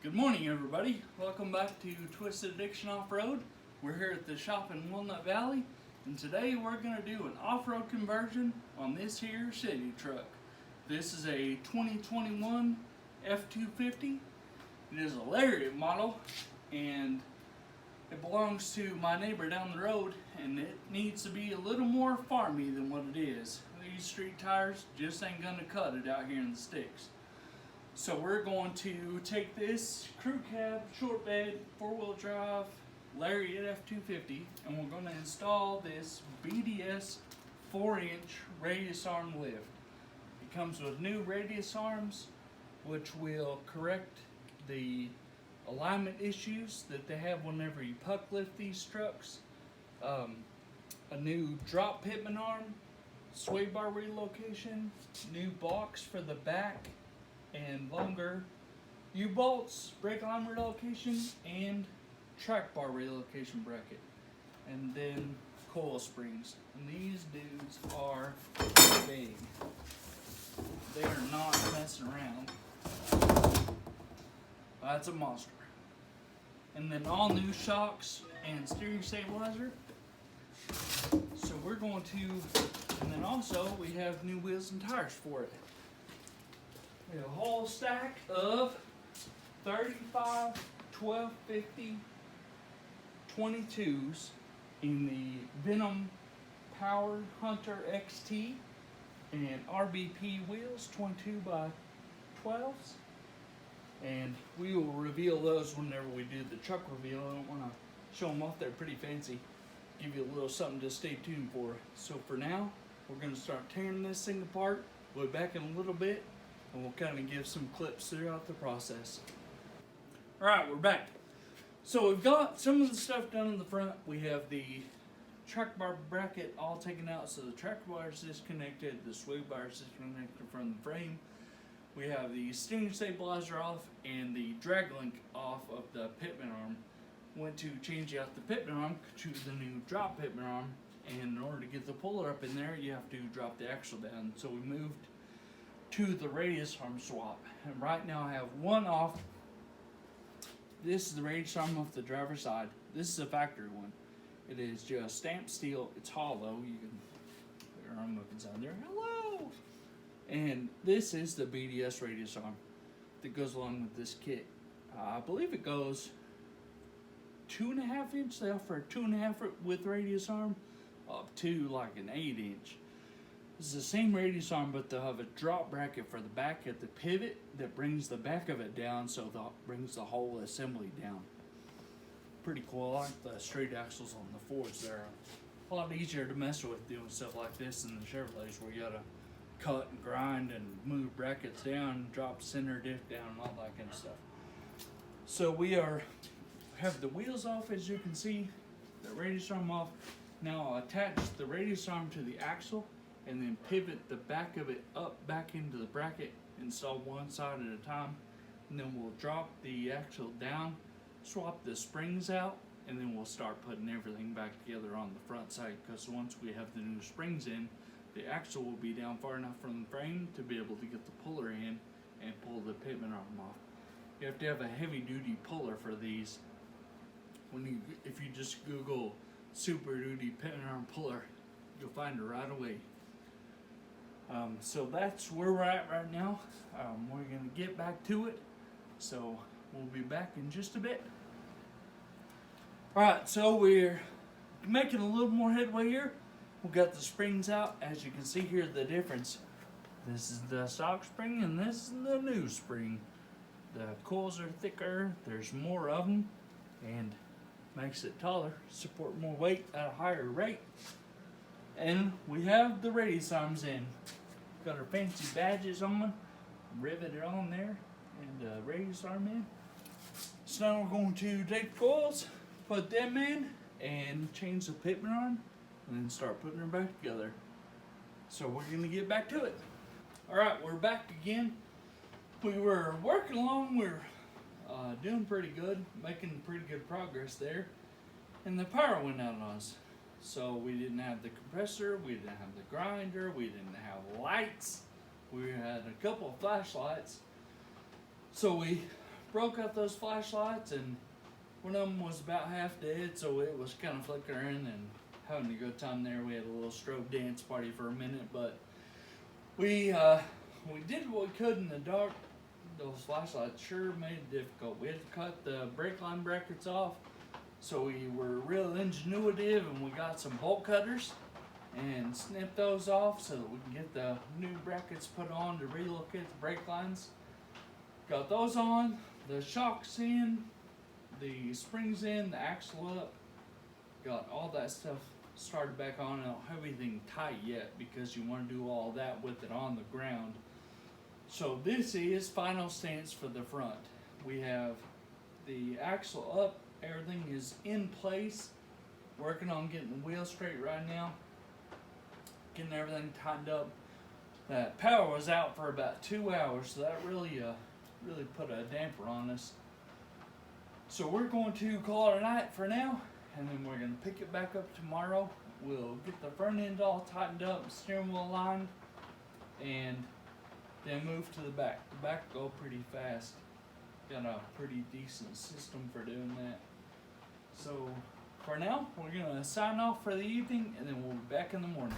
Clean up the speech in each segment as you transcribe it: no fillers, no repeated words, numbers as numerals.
Good morning, everybody. Welcome back to Twisted Addiction Off-Road. We're here at the shop in Walnut Valley, and today we're going to do an off-road conversion on this here city truck. This is a 2021 F-250. It is a Lariat model, and it belongs to my neighbor down the road, and it needs to be a little more farmy than what it is. These street tires just ain't going to cut it out here in the sticks. So we're going to take this crew cab, short bed, four-wheel drive Lariat F-250, and we're going to install this BDS 4-inch radius arm lift. It comes with new radius arms, which will correct the alignment issues that they have whenever you puck lift these trucks. A new drop pitman arm, sway bar relocation, new box for the back, and longer U-bolts, brake line relocation, and track bar relocation bracket, and then coil springs. And these dudes are big. They are not messing around. That's a monster. And then all new shocks and steering stabilizer. So we're going to, and then also we have new wheels and tires for it. We have a whole stack of 35 1250 22s in the Venom Power Hunter XT and RBP wheels, 22 by 12s. And we will reveal those whenever we do the truck reveal. I don't want to show them off, they're pretty fancy. Give you a little something to stay tuned for. So for now, we're going to start tearing this thing apart. We'll be back in a little bit, and we'll kind of give some clips throughout the process. Alright, we're back. So we've got some of the stuff done in the front. We have the track bar bracket all taken out, so the track bar is disconnected, the sway bar is disconnected from the frame. We have the steering stabilizer off and the drag link off of the pitman arm. Went to change out the pitman arm to the new drop pitman arm, and in order to get the puller up in there, you have to drop the axle down. So we moved to the radius arm swap, and right now I have one off. This is the radius arm off the driver's side. This is a factory one. It is just stamped steel. It's hollow. You can put your arm up inside there. Hello. And this is the BDS radius arm that goes along with this kit. I believe it goes 2.5 inch. They offer a 2.5 with radius arm up to like an 8-inch. It's the same radius arm, but they'll have a drop bracket for the back at the pivot that brings the back of it down, so that brings the whole assembly down. Pretty cool. I like the straight axles on the Fords. They're a lot easier to mess with doing stuff like this than the Chevrolets, where you gotta cut and grind and move brackets down, drop center diff down, and all that kind of stuff. So we have the wheels off, as you can see, the radius arm off. Now I'll attach the radius arm to the axle, and then pivot the back of it up back into the bracket, install one side at a time, and then we'll drop the axle down, swap the springs out, and then we'll start putting everything back together on the front side, because once we have the new springs in, the axle will be down far enough from the frame to be able to get the puller in and pull the pitman arm off. You have to have a heavy duty puller for these. If you just Google Super Duty pitman arm puller, you'll find it right away. So that's where we're at right now. We're going to get back to it, so we'll be back in just a bit. Alright, so we're making a little more headway here. We've got the springs out. As you can see here, the difference. This is the stock spring, and this is the new spring. The coils are thicker, there's more of them, and makes it taller, support more weight at a higher rate. And we have the radius arms in. Got our fancy badges on, riveted on there, and the radius arm in. So now we're going to take the coils, put them in, and change the pitman arm, and then start putting them back together. So we're going to get back to it. Alright, we're back again. We were working along, we're doing pretty good, making pretty good progress there, and the power went out on us. So we didn't have the compressor, we didn't have the grinder, we didn't have lights, we had a couple of flashlights. So we broke out those flashlights, and one of them was about half dead, so it was kind of flickering and having a good time there. We had a little strobe dance party for a minute, but we did what we could in the dark. Those flashlights sure made it difficult. We had to cut the brake line brackets off, so we were real ingenuitive, and we got some bolt cutters and snipped those off so that we can get the new brackets put on to relocate the brake lines. Got those on, the shocks in, the springs in, the axle up. Got all that stuff started back on. I don't have anything tight yet because you want to do all that with it on the ground. So this is final stance for the front. We have the axle up, everything is in place. Working on getting the wheel straight right now. Getting everything tightened up. That power was out for about 2 hours, so that really put a damper on us. So we're going to call it a night for now, and then we're going to pick it back up tomorrow. We'll get the front end all tightened up, steering wheel aligned, and then move to the back. The back will go pretty fast. Got a pretty decent system for doing that. So for now, we're going to sign off for the evening, and then we'll be back in the morning.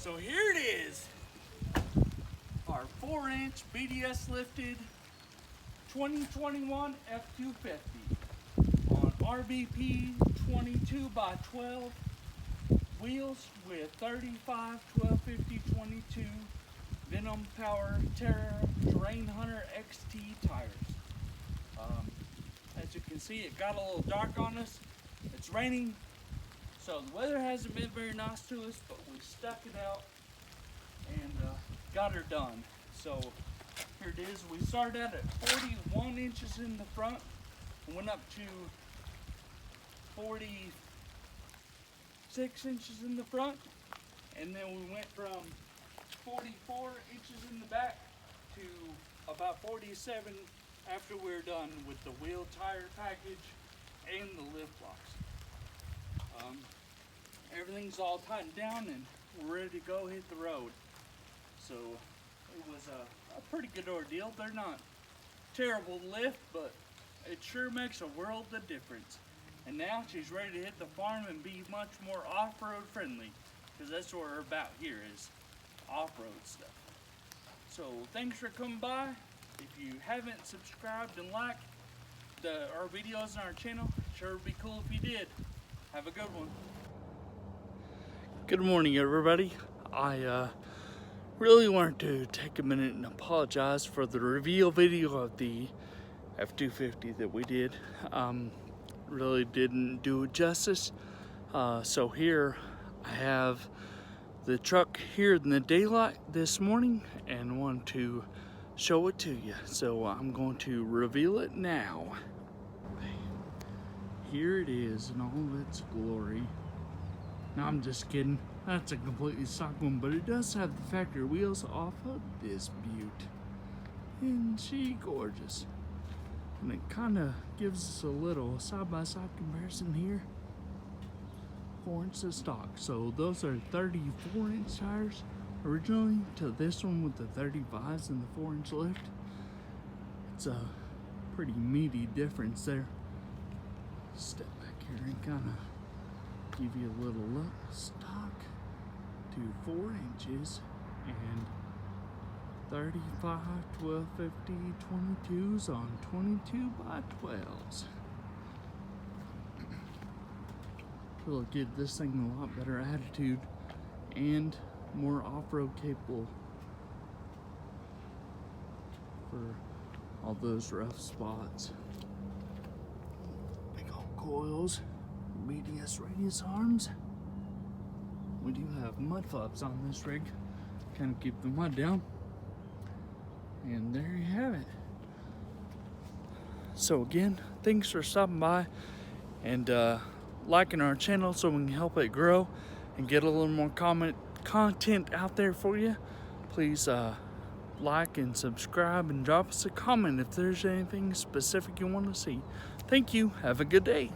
So here it is, our 4-inch BDS lifted 2021 F-250 on RBP 22x12 wheels with 35 1250 22 Venom Power Terrain Hunter XT tires. As you can see, it got a little dark on us. It's raining. So the weather hasn't been very nice to us, but we stuck it out and got her done. So here it is. We started out at 41 inches in the front and went up to 46 inches in the front, and then we went from 44 inches in the back to about 47 after we were done with the wheel tire package and the lift blocks. Everything's all tightened down and we're ready to go hit the road. So it was a pretty good ordeal. They're not terrible to lift, but it sure makes a world of difference. And now she's ready to hit the farm and be much more off-road friendly, because that's what we're about here, is off-road stuff. So thanks for coming by. If you haven't subscribed and liked our videos on our channel, sure would be cool if you did. Have a good one. Good morning, everybody. I really wanted to take a minute and apologize for the reveal video of the F-250 that we did. Really didn't do it justice. So here I have the truck here in the daylight this morning and want to show it to you. So I'm going to reveal it now. Here it is in all its glory. No, I'm just kidding. That's a completely stock one, but it does have the factory wheels off of this beaut. Isn't she gorgeous? And it kind of gives us a little side-by-side comparison here. 4 inches stock. So those are 34-inch tires originally to this one with the 35s and the 4-inch lift. It's a pretty meaty difference there. Step back here and kind of give you a little look. Stock to 4 inches and 35, 1250, 22s on 22 by 12s. It'll give this thing a lot better attitude and more off-road capable for all those rough spots. Big old coils, BDS radius arms. We do have mud flaps on this rig, kind of keep the mud down. And there you have it. So again, thanks for stopping by and liking our channel so we can help it grow and get a little more content out there for you. Please like and subscribe and drop us a comment if there's anything specific you want to see. Thank you. Have a good day.